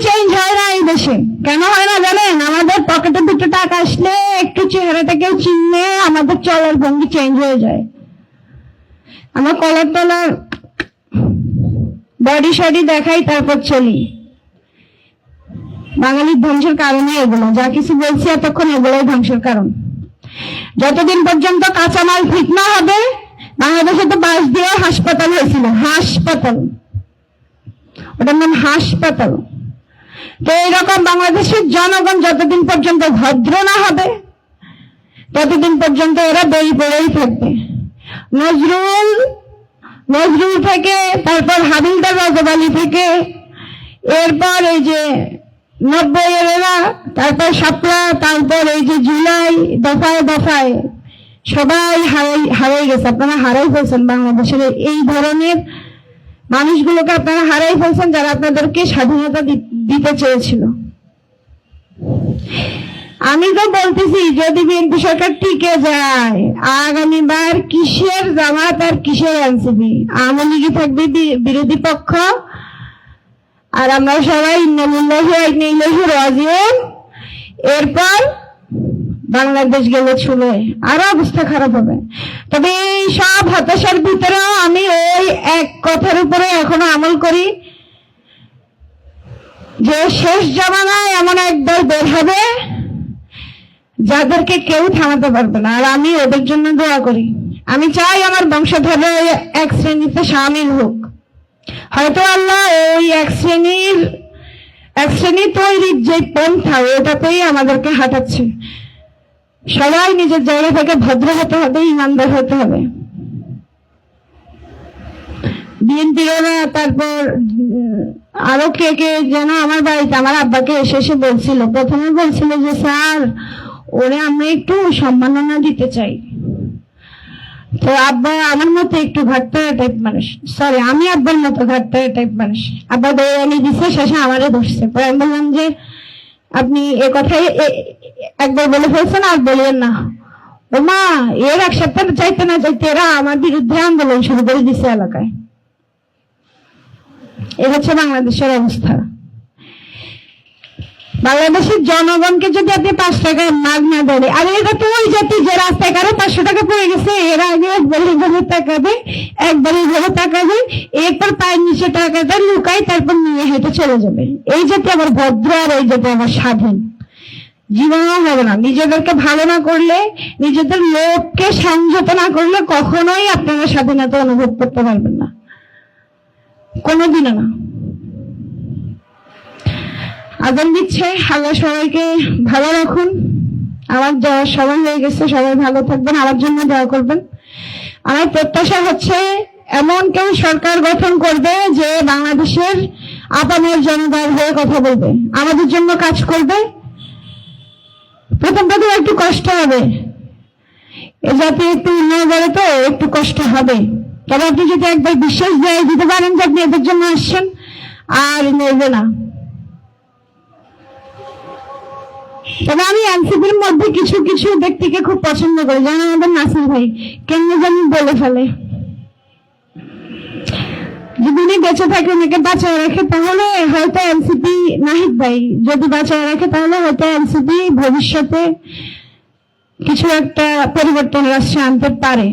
Change হয় না এই দেশে। কেন হয় না জানেন? আমাদের পকেটে দুটো টাকা আসলে একটু চেহারাটাকে চিনলে আমাদের চলার ভঙ্গি চেঞ্জ হয়ে যায়। আমরা কলার তলার বডি শডি দেখাই তারপর চলি। বাঙালির ধ্বংসের কারণে এগুলো, যা কিছু বলছি এতক্ষণ এগুলোই ধ্বংসের কারণ। যতদিন পর্যন্ত কাঁচামাল ঠিক না হবে, বাংলাদেশে তো বাস দিয়ে হাসপাতাল হয়েছিল, হাসপাতাল, ওটার নাম হাসপাতাল। তো এইরকম বাংলাদেশের জনগণ যতদিন পর্যন্ত ভদ্র না হবে ততদিন পর্যন্ত এরা বেরিয়ে পড়েই থাকবে। নজরুল থেকে, তারপর হাবিলদার রাজবালি থেকে, এরপর এই যে 90-এর এরা, তারপর শাপলা, তারপর এই যে জুলাই, দফায় দফায় সবাই হারাই গেছে। আপনারা হারাই ফেলছেন বাংলাদেশের এই ধরনের মানুষগুলোকে, আপনারা হারাই ফেলছেন যারা আপনাদেরকে স্বাধীনতা দিতে চেয়েছিল। আমি তো বলতেছি যদি বিএনপি সরকার টিকে যায়, আগামীবার কিসের জামাত আর কিসের এনসিপি, আওয়ামী লীগই থাকবে বিরোধী পক্ষ, আর আমরা সবাই ইন্নালিল্লাহি ওয়া ইন্না ইলাইহি রাজিউন। এরপর বাংলাদেশ গেলে ছুলে আরো অবস্থা খারাপ হবে। তবে এই সব হতাশার ভিতরেও আমি ওই এক কথার উপরে এখনো আমল করি যে শেষ জামানায় এমন একদল বের হবে যাদেরকে কেউ থামাতে পারবে না, আর আমি ওদের জন্য দোয়া করি। আমি চাই আমার বংশধর এক শ্রেণীতে সামিল হোক। হয়তো আল্লাহ ওই এক শ্রেণী তৈরির যে পন্থা, ওটাতেই আমাদেরকে হাঁটাচ্ছে। সবাই নিজের জায়গা থেকে ভদ্র হতে হবে, ইমানদার হতে হবে। বিএনপিরা, তারপর আরো কে কে যেন আমার বাড়িতে আমার আব্বাকে এসে বলছিল, প্রথমে বলছিল যে স্যার ওরে আমরা একটু সম্মাননা দিতে চাই। তো আব্বা আমার মতো একটু ঘাটতারা টাইপ মানুষ, সরি আমি আব্বার মতো ঘাটতারা টাইপ মানুষ। আব্বা দৌড়ানি দিচ্ছে, শেষে আমারে ধরছে। পরে আমি বললাম যে আপনি এ কথাই একবার বলে ফেলছেন, আর বলিয়েন না। ও মা, এর এক সপ্তাহ চাইতে না চাইতে এরা আমার বিরুদ্ধে আন্দোলন শুরু করে দিচ্ছে এলাকায়। এ হচ্ছে বাংলাদেশের অবস্থা। বাংলাদেশের জনগণকে যদি আপনি 5 টাকা মাগ না দেবে, আর এটা তো ওই জাতি যে রাস্তায় কারো 500 টাকা পড়ে গেছে, এর আগে একবারই ভাবে তাকাবে, একবারই ভাবে তাকাবে, এরপর পায়ের নিচে টাকাটা লুকায়, তারপর নিয়ে হেঁটে চলে যাবে। এই জাতি আবার ভদ্র, আর এই জাতি আবার স্বাধীন জীবনও হবে না। নিজেদেরকে ভালো না করলে, নিজেদের লোককে সংযত না করলে কখনোই আপনারা স্বাধীনতা অনুভব করতে পারবেন না, কোনোদিনও না। আজান দিচ্ছে, আল্লাহ সবাইকে ভালো রাখুন। আমার যাওয়ার সময় হয়ে গেছে, সবাই ভালো থাকবেন, আমার জন্য দোয়া করবেন। আমার প্রত্যাশা হচ্ছে এমন কেউ সরকার গঠন করবে যে বাংলাদেশের আপামর জনতার হয়ে কথা বলবে, আমাদের জন্য কাজ করবে। প্রথম একটু কষ্ট হবে, এ জাতি একটু উন্নয়ন করে, তো একটু কষ্ট হবে। তবে আপনি যদি একবার বিশ্বাস দিতে পারেন যে আপনি এদের জন্য আসছেন, আর নড়বে না। তবে আমি এনসিপির মধ্যে কিছু কিছু ব্যক্তিকে খুব পছন্দ করি, যেমন আমাদের নাসির ভাই কেমনি যেমন বলে ফেলে। যদি উনি বেঁচে থাকে, উনাকে বাঁচায় রাখে, তাহলে হয়তো এনসিপি, নাহিদ ভাই যদি বাঁচায় রাখে, তাহলে হয়তো এনসিপি ভবিষ্যতে কিছু একটা পরিবর্তন রাষ্ট্রে আনতে পারে।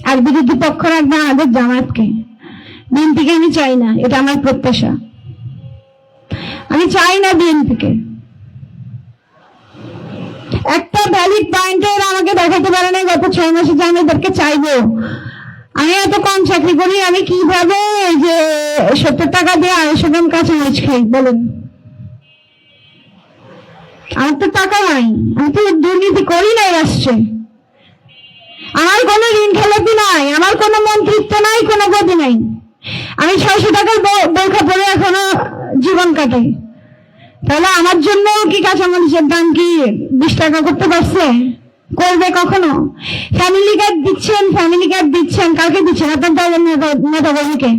আর বিরোধী পক্ষ রাখবে আমাদের জামাতকে, বিএনপিকে আমি চাই না, এটা আমার প্রত্যাশা। আমি চাই না বিএনপিকে। একটা ভ্যালিড পয়েন্টে এরা আমাকে দেখাতে পারে না গত 6 মাসে যে আমি এদেরকে চাইবো। আমি এত কম চাকরি করি, আমি কিভাবে যে 70 টাকা দিয়ে 250 গ্রাম কাঁচামরিচ খাই বলেন? আমার তো টাকা নাই, আমি তো দুর্নীতি করি নাই রাষ্ট্রে। আমার কোনো ঋণ খেলাপি নাই, আমার কোনো মন্ত্রিত্ব নাই, কোনো গদি নাই। আমি 600 টাকার বোরখা পরে এখনো জীবন কাটাই। তাহলে আমার জন্য কি কাঁচামরিচের দাম কি 20 টাকা করতে পারছে? করবে কখনো? ফ্যামিলি কার্ড দিচ্ছেন, কালকে দিচ্ছেন আপনার দলের নেতা কর্মীকে।